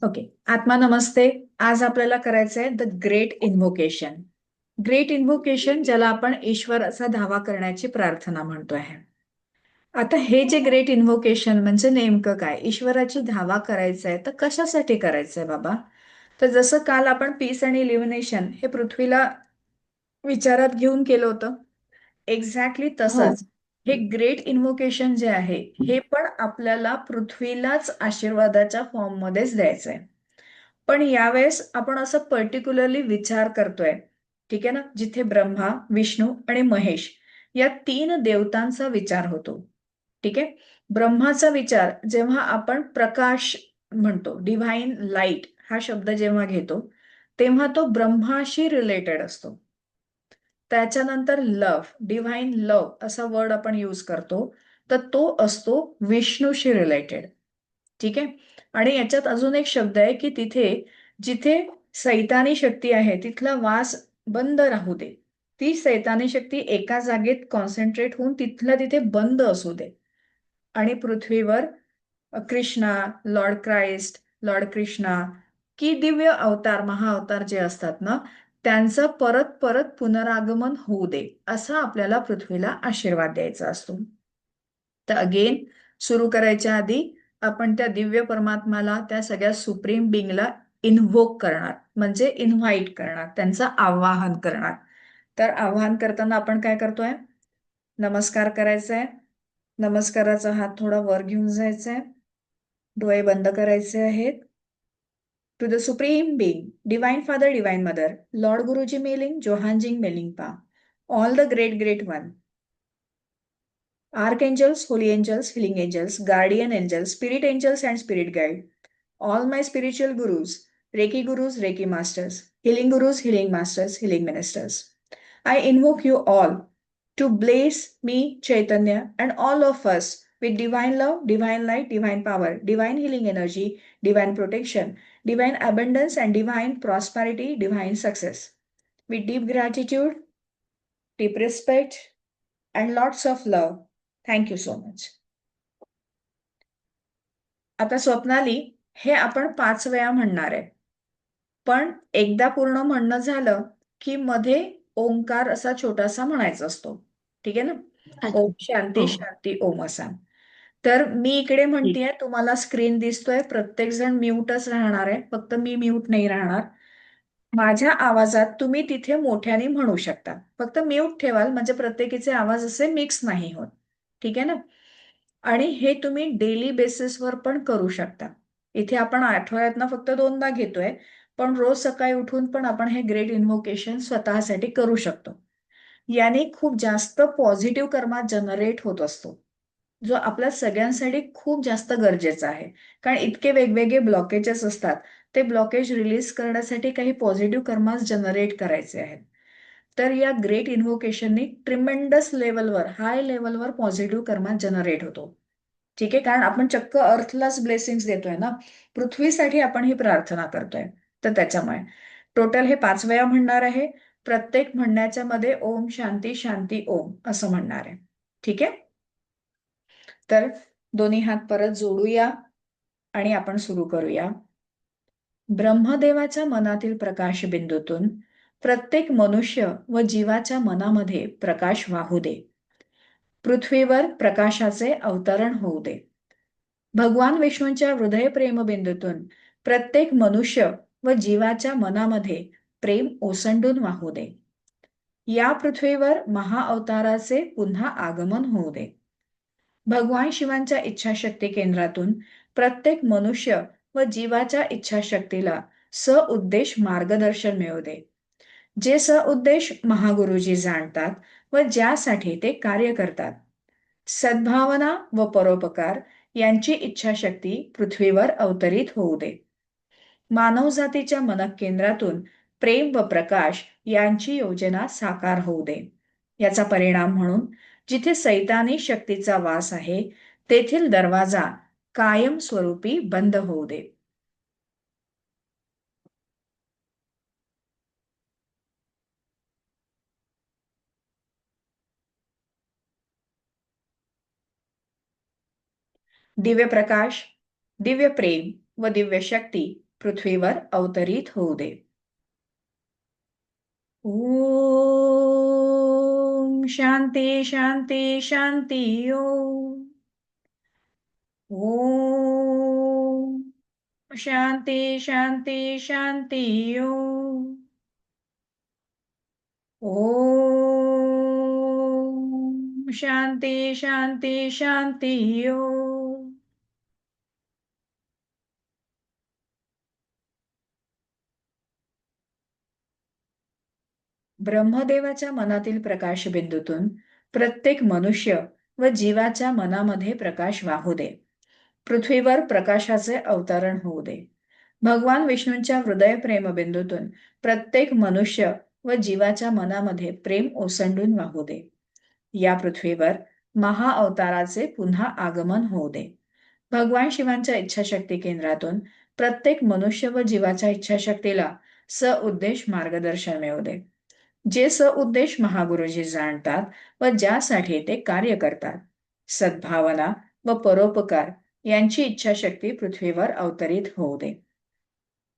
Okay. आत्मा नमस्ते. आज आपल्याला करायचं आहे the great invocation. Great invocation ज्याला आपण ईश्वराचा धावा करण्याची प्रार्थना म्हणतो आहे. आता हे जे ग्रेट इन्व्होकेशन म्हणजे नेमकं काय? ईश्वराची धावा करायचं आहे तर कशासाठी करायचंय बाबा? तर जसं काल आपण पीस आणि इल्युमिनेशन हे पृथ्वीला विचारात घेऊन केलं होतं, एक्झॅक्टली हो. तसंच हे ग्रेट इन्व्होकेशन जे आहे हे पण आपल्याला पृथ्वीलाच आशीर्वादाच्या फॉर्म मध्येच द्यायचंय. पण यावेळेस आपण असं पर्टिक्युलरली विचार करतोय, ठीक आहे ना, जिथे ब्रह्मा, विष्णू आणि महेश या तीन देवतांचा विचार होतो. ठीक आहे. ब्रह्माचा विचार जेव्हा आपण प्रकाश म्हणतो, डिव्हाइन लाईट हा शब्द जेव्हा घेतो, तेव्हा तो ब्रह्माशी रिलेटेड असतो. त्याच्यानंतर लव्ह, डिव्हाइन लव्ह असा वर्ड आपण यूज करतो, तर तो असतो विष्णूशी रिलेटेड. ठीक आहे. आणि याच्यात अजून एक शब्द आहे की तिथे जिथे सैतानी शक्ती आहे तिथला वास बंद राहू दे. ती सैतानी शक्ती एका जागेत कॉन्सन्ट्रेट होऊन तिथल्या तिथे बंद असू दे. आणि पृथ्वीवर Krishna, Lord Christ, Lord Krishna की दिव्य अवतार, महाअवतार जे असतात ना, त्यांचं परत परत पुनरागमन होऊ दे, असा आपल्याला पृथ्वीला आशीर्वाद द्यायचा असतो. तर अगेन सुरू करायच्या आधी आपण त्या दिव्य परमात्माला, त्या सगळ्या सुप्रीम बिंगला इन्व्होक करणार, म्हणजे इन्व्हाइट करणार, त्यांचं आवाहन करणार. तर आवाहन करताना आपण काय करतोय? नमस्कार करायचा आहे. नमस्काराचा हात थोडा वर घेऊन जायचा आहे. डोळे बंद करायचे आहेत. To the supreme being, divine father, divine mother, lord Guruji मेलिंग, जोहानजिंग मेलिंग पा, all the great great one, archangels, holy angels, healing angels, guardian angels, spirit angels, and spirit guide. All my spiritual gurus, Reiki masters, healing masters, healing ministers. I invoke you all to bless me, Chaitanya, and all of us with divine love, divine light, divine power, divine healing energy, divine protection, divine abundance, and divine prosperity, divine success. With deep gratitude, deep respect, and lots of love. Thank you so much. आता स्वप्नाली, हे आपण 5 वेळा म्हणणार आहे. पण एकदा पूर्ण म्हणणं झालं की मध्ये ओंकार असा छोटासा म्हणायचा असतो. ठीक आहे ना? ओम अच्छा. शांती हो. शांती ओम असा. तर मी इकडे ठीक. म्हणतेय, तुम्हाला स्क्रीन दिसतोय, प्रत्येक जण म्यूटच राहणार आहे, फक्त मी म्यूट नाही राहणार. माझ्या आवाजात तुम्ही तिथे मोठ्याने म्हणू शकता, फक्त म्यूट ठेवाल म्हणजे प्रत्येकीचे आवाज असे मिक्स नाही होत. ठीक आहे ना? आणि हे तुम्ही डेली बेसिसवर पण करू शकता. इथे आपण आठवड्यातनं फक्त 2दा घेतोय, पण रोज सकाळी उठून पण आपण हे ग्रेट इन्व्होकेशन स्वतःसाठी करू शकतो. याने खूप जास्त पॉझिटिव्ह कर्मा जनरेट होत असतो, जो आपल्या सगळ्यांसाठी खूप जास्त गरजेचा आहे. कारण इतके वेगवेगळे ब्लॉकेजेस असतात, ते ब्लॉकेज रिलीज करण्यासाठी काही पॉझिटिव्ह कर्मास जनरेट करायचे आहेत. तर या ग्रेट इन्व्होकेशननी ट्रिमेंडस लेवलवर, हाय लेवलवर पॉझिटिव्ह कर्मा जनरेट होतो. ठीक आहे. कारण आपण चक्क अर्थलाच ब्लेसिंग्स देतोय ना, पृथ्वीसाठी आपण ही प्रार्थना करतोय. तर त्याच्यामुळे टोटल हे 5 वेळा म्हणणार आहे. प्रत्येक म्हणण्याच्या मध्ये ओम शांती शांती ओम असं म्हणणार आहे. ठीक आहे. तर दोन्ही हात परत जोडूया आणि आपण सुरू करूया. ब्रह्मदेवाच्या मनातील प्रकाश बिंदूतून प्रत्येक मनुष्य व जीवाच्या मनामध्ये प्रकाश वाहू दे. पृथ्वीवर प्रकाशाचे अवतरण होऊ दे. भगवान विष्णूंच्या हृदय प्रेमबिंदूतून प्रत्येक मनुष्य व जीवाच्या मनामध्ये प्रेम ओसंडून वाहू दे. या पृथ्वीवर महाअवताराचे पुन्हा आगमन होऊ दे. भगवान शिवांच्या इच्छाशक्ती केंद्रातून प्रत्येक मनुष्य व जीवाच्या इच्छाशक्तीला सउद्देश मार्गदर्शन मिळू दे. जे सउद्देश महागुरुजी जाणतात व ज्यासाठी ते कार्य करतात. सद्भावना व परोपकार यांची इच्छाशक्ती पृथ्वीवर अवतरित होऊ दे. मानवजातीच्या मनकेंद्रातून प्रेम व प्रकाश यांची योजना साकार होऊ दे. याचा परिणाम म्हणून जिथे सैतानी शक्तीचा वास आहे, तेथील दरवाजा कायमस्वरूपी बंद होऊ दे. दिव्य प्रकाश, दिव्य प्रेम व दिव्य शक्ती पृथ्वीवर अवतरित होऊ दे. ओम शांती शांती शांती. ओम ओम शांती शांती शांती. ओम ओम शांती शांती शांती. ओम ब्रह्मदेवाच्या मनातील प्रकाशबिंदूतून प्रत्येक मनुष्य व जीवाच्या मनामध्ये प्रकाश वाहू दे. पृथ्वीवर प्रकाशाचे अवतरण होऊ दे. भगवान विष्णूंच्या हृदय प्रेमबिंदूतून प्रत्येक मनुष्य व जीवाच्या मनामध्ये प्रेम ओसंडून वाहू दे. या पृथ्वीवर महाअवताराचे पुन्हा आगमन होऊ दे. भगवान शिवांच्या इच्छाशक्ती केंद्रातून प्रत्येक मनुष्य व जीवाच्या इच्छाशक्तीला उद्देश मार्गदर्शन मिळू दे. जे उद्देश महागुरुजी जाणतात व ज्यासाठी ते कार्य करतात. सद्भावना व परोपकार यांची इच्छाशक्ती पृथ्वीवर अवतरित होऊ दे.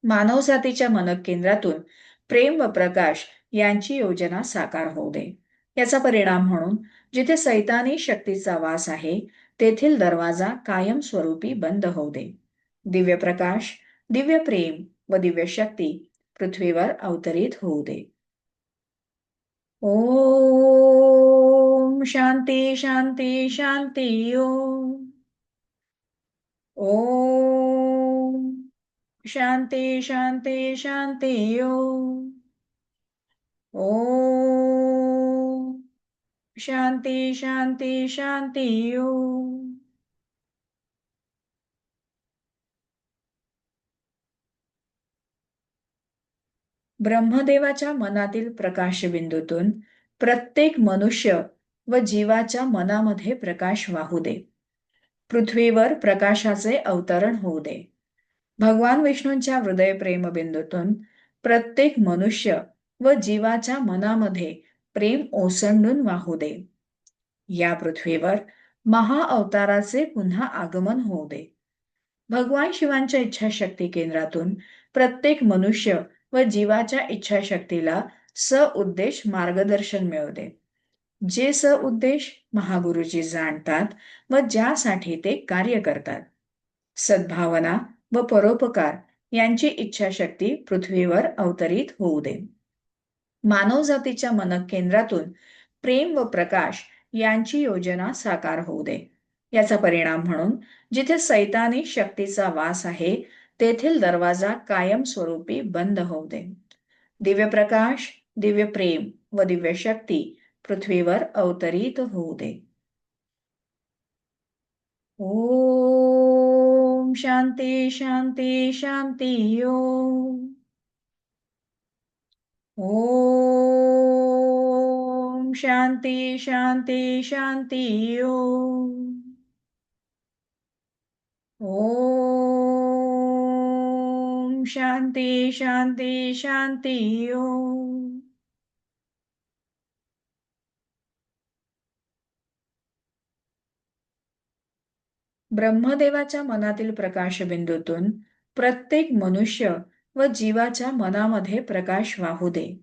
मानवजातीच्या मनक केंद्रातून प्रेम व प्रकाश यांची योजना साकार होऊ दे. याचा परिणाम म्हणून जिथे सैतानी शक्तीचा वास आहे तेथील दरवाजा कायमस्वरूपी बंद होऊ दे. दिव्य प्रकाश, दिव्य प्रेम व दिव्य शक्ती पृथ्वीवर अवतरित होऊ दे. ओम शांती शांती शांती. ओम ओम शांती शांती शांती. ओम ओम शांती शांती शांती. ओम ब्रह्मदेवाच्या मनातील प्रकाशबिंदूतून प्रत्येक मनुष्य व जीवाच्या मनामध्ये प्रकाश वाहू दे. पृथ्वीवर प्रकाशाचे अवतरण होऊ दे. भगवान विष्णूंच्या हृदय प्रेमबिंदूतून प्रत्येक मनुष्य व जीवाच्या मनामध्ये प्रेम ओसंडून वाहू दे. या पृथ्वीवर महाअवताराचे पुन्हा आगमन होऊ दे. भगवान शिवांच्या इच्छाशक्ती केंद्रातून प्रत्येक मनुष्य व जीवाच्या इच्छाशक्तीला उद्देश मार्गदर्शन मिळू दे. जे उद्देश महागुरुजी जाणतात व ज्यासाठी ते कार्य करतात. सद्भावना व परोपकार यांची इच्छाशक्ती पृथ्वीवर अवतरित होऊ दे. मानवजातीच्या मनक केंद्रातून प्रेम व प्रकाश यांची योजना साकार होऊ दे. याचा परिणाम म्हणून जिथे सैतानी शक्तीचा वास आहे तेथील दरवाजा कायमस्वरूपी बंद होऊ दे. दिव्य प्रकाश, दिव्य प्रेम व दिव्य शक्ती पृथ्वीवर अवतरित होऊ दे. ओम शांती शांती शांती. ओम ओम शांती शांती शांती. ओम ओम शांती शांती शांती. ओम ब्रह्मदेवाच्या मनातील प्रकाशबिंदूतून प्रत्येक मनुष्य व जीवाच्या मनामध्ये प्रकाश वाहू दे.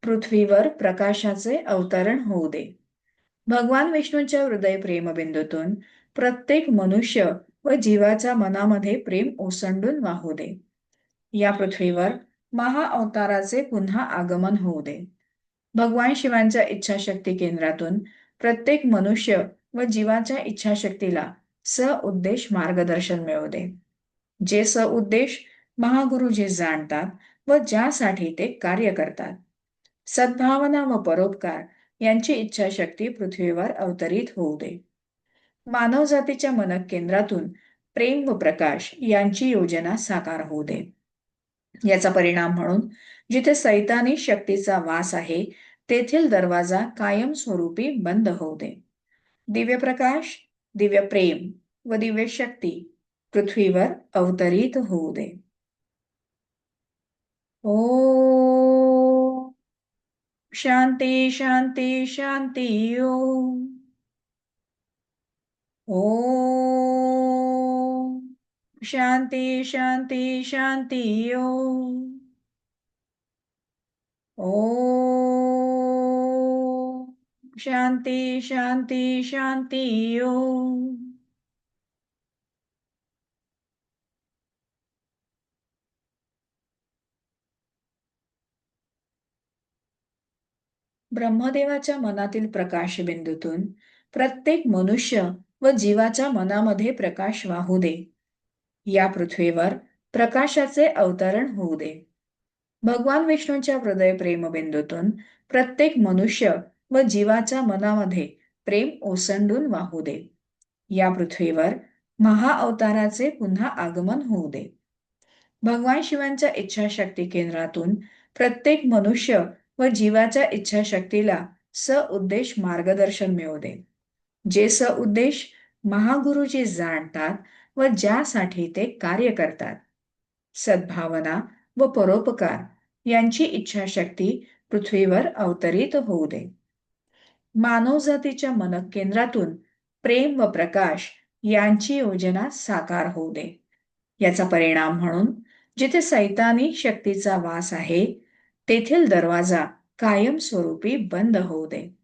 पृथ्वीवर प्रकाशाचे अवतरण होऊ दे. भगवान विष्णूंच्या हृदय प्रेमबिंदूतून प्रत्येक मनुष्य व जीवाच्या मनामध्ये प्रेम ओसंडून वाहू दे. या पृथ्वीवर महाअवताराचे पुन्हा आगमन होऊ दे. भगवान शिवांच्या इच्छाशक्ती केंद्रातून प्रत्येक मनुष्य व जीवाच्या इच्छाशक्तीला उद्देश मार्गदर्शन मिळू दे. जे उद्देश महागुरुजी जाणतात व ज्यासाठी ते कार्य करतात. सद्भावना व परोपकार यांची इच्छाशक्ती पृथ्वीवर अवतरित होऊ दे. मानवजातीच्या मनक केंद्रातून प्रेम व प्रकाश यांची योजना साकार होऊ दे. याचा परिणाम म्हणून जिथे सैतानी शक्तीचा वास आहे तेथील दरवाजा कायमस्वरूपी बंद होऊ दे. दिव्य प्रकाश, दिव्य प्रेम व दिव्य शक्ती पृथ्वीवर अवतरित होऊ दे. ओम शांती शांती शांती. ओम ओम शांती शांती शांती ओम. ओम शांती शांती शांती ओम. ब्रह्मदेवाच्या मनातील प्रकाशबिंदूतून प्रत्येक मनुष्य व जीवाच्या मनामध्ये प्रकाश वाहू दे. या पृथ्वीवर प्रकाशाचे अवतरण होऊ दे. भगवान विष्णूंच्या हृदय प्रेमबिंदूतून प्रत्येक मनुष्य व जीवाच्या मनामध्ये प्रेम ओसंडून वाहू दे. या पृथ्वीवर महाअवताराचे पुन्हा आगमन होऊ दे. भगवान शिवांच्या इच्छाशक्ती केंद्रातून प्रत्येक मनुष्य व जीवाच्या इच्छाशक्तीला सउद्देश मार्गदर्शन मिळू दे. जे सउद्देश महागुरुजी जाणतात व ज्यासाठी ते कार्य करतात. सद्भावना व परोपकार यांची इच्छाशक्ती पृथ्वीवर अवतरित होऊ दे. मानवजातीच्या मनकेंद्रातून प्रेम व प्रकाश यांची योजना साकार होऊ दे. याचा परिणाम म्हणून जिथे सैतानी शक्तीचा वास आहे तेथील दरवाजा कायमस्वरूपी बंद होऊ दे.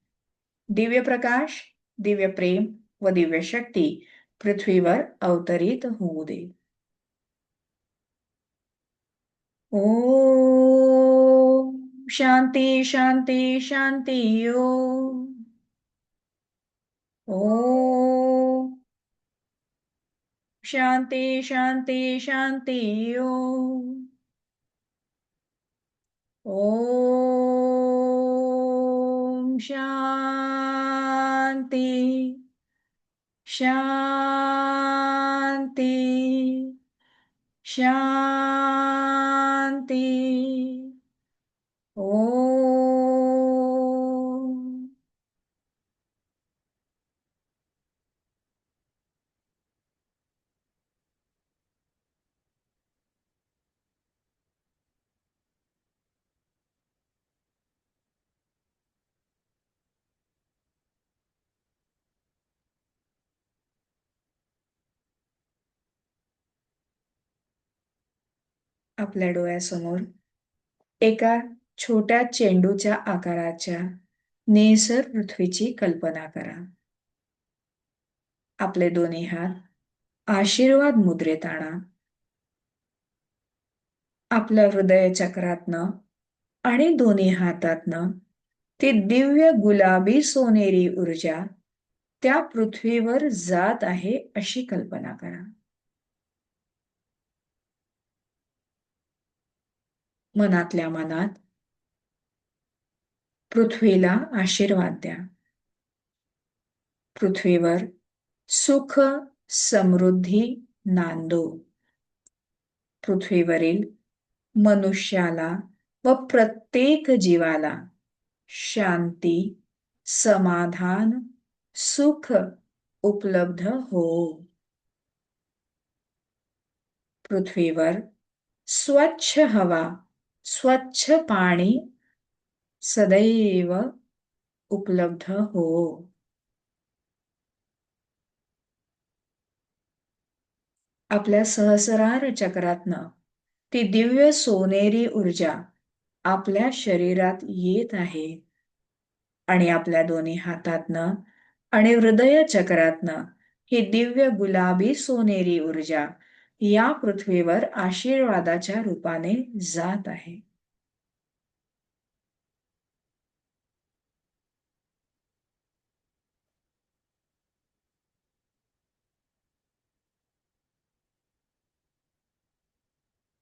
दिव्य प्रकाश, दिव्य प्रेम व दिव्य शक्ती पृथ्वीवर अवतरित होऊ दे. ओम शांती शांती शांती ओम. ओम शांती शांती शांती ओम. ओम शांती शांती शांती ओम. आपल्या डोळ्यासमोर एका छोट्या चेंडूच्या आकाराच्या निळसर पृथ्वीची कल्पना करा. आपले दोन्ही हात आशीर्वाद मुद्रेत आणा. आपल्या हृदय चक्रातनं आणि दोन्ही हातातनं ती दिव्य गुलाबी सोनेरी ऊर्जा त्या पृथ्वीवर जात आहे अशी कल्पना करा. मनातल्या मनात पृथ्वीला आशीर्वाद द्या. पृथ्वीवर सुख समृद्धी नांदो. पृथ्वीवरील मनुष्याला व प्रत्येक जीवाला शांती, समाधान, सुख उपलब्ध हो. पृथ्वीवर स्वच्छ हवा, स्वच्छ पाणी सदैव उपलब्ध हो. आपल्या सहस्रार चक्रातनं ती दिव्य सोनेरी ऊर्जा आपल्या शरीरात येत आहे आणि आपल्या दोन्ही हातातनं आणि हृदय चक्रातनं ही दिव्य गुलाबी सोनेरी ऊर्जा या पृथ्वीवर आशीर्वादाच्या रूपाने जात आहे.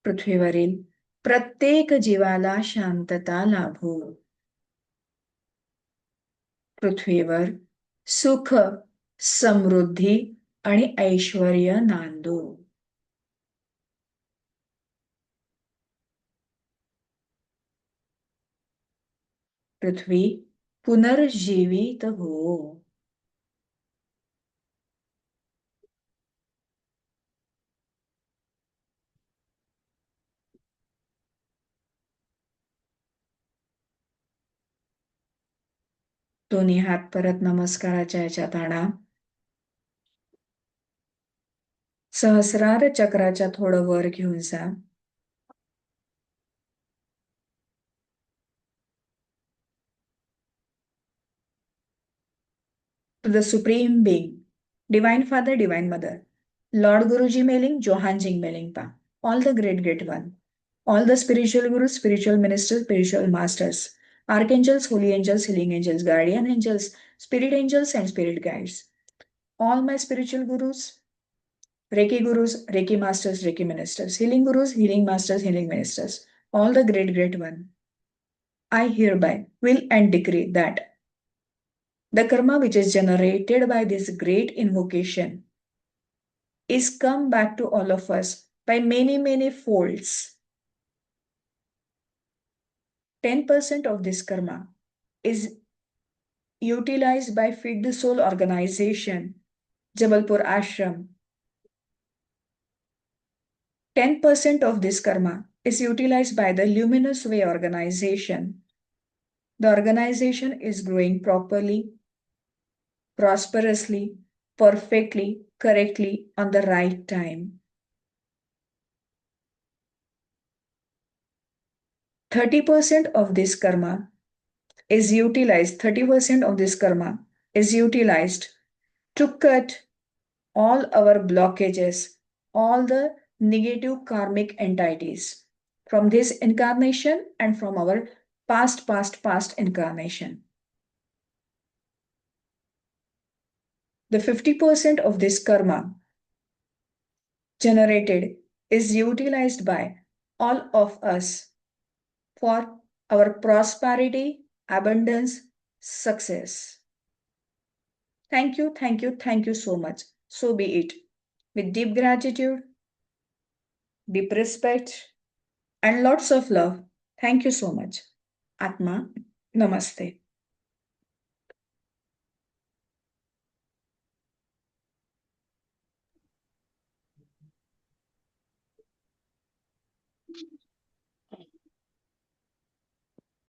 पृथ्वीवरील प्रत्येक जीवाला शांतता लाभो. पृथ्वीवर सुख, समृद्धी आणि ऐश्वर्य नांदो. पृथ्वी पुनर्जीवित हो. दोन्ही हात परत नमस्काराच्या याच्यात आणा. सहस्रार चक्राच्या थोडं वर घेऊन जा. To the Supreme Being, Divine Father, Divine Mother, Lord Guruji Meling, Johan Jing Meling Pa, all the great one, all the spiritual gurus, spiritual ministers, spiritual masters, archangels, holy angels, healing angels, guardian angels, angels, and spirit guides, all my spiritual gurus, Reiki masters, Reiki ministers, healing gurus, healing masters, healing ministers, all the great one. I hereby will and decree that the karma which is generated by this great invocation is come back to all of us by many folds. 10% of this karma is utilized by Feed the Soul organization, Jabalpur Ashram. 10% of this karma is utilized by the Luminous Way organization. The organization is growing properly, prosperously, perfectly, correctly on the right time. 30% of this karma is utilized, 30% of this karma is utilized to cut all our blockages, all the negative karmic entities from this incarnation and from our past incarnation. The 50% of this karma generated is utilized by all of us for our prosperity, abundance, success. Thank you so much. So be it. With deep gratitude, deep respect, and lots of love. Thank you so much. Atma, namaste.